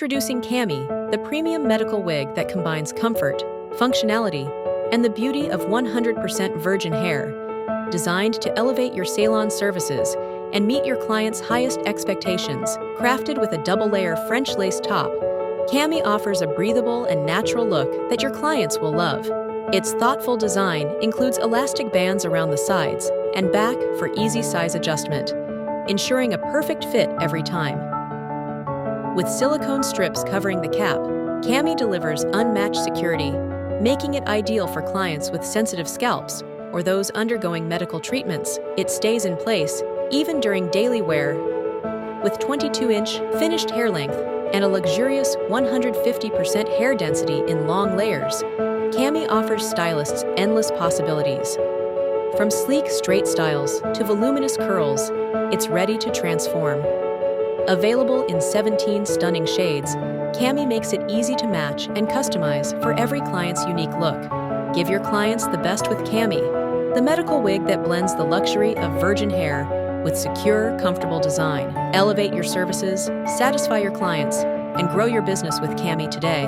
Introducing Cami, the premium medical wig that combines comfort, functionality, and the beauty of 100% virgin hair. Designed to elevate your salon services and meet your clients' highest expectations, crafted with a double-layer French lace top, Cami offers a breathable and natural look that your clients will love. Its thoughtful design includes elastic bands around the sides and back for easy size adjustment, ensuring a perfect fit every time. With silicone strips covering the cap, Cami delivers unmatched security, making it ideal for clients with sensitive scalps or those undergoing medical treatments. It stays in place even during daily wear. With 22-inch finished hair length and a luxurious 150% hair density in long layers, Cami offers stylists endless possibilities. From sleek straight styles to voluminous curls, it's ready to transform. Available in 17 stunning shades, Cami makes it easy to match and customize for every client's unique look. Give your clients the best with Cami, the medical wig that blends the luxury of virgin hair with secure, comfortable design. Elevate your services, satisfy your clients, and grow your business with Cami today.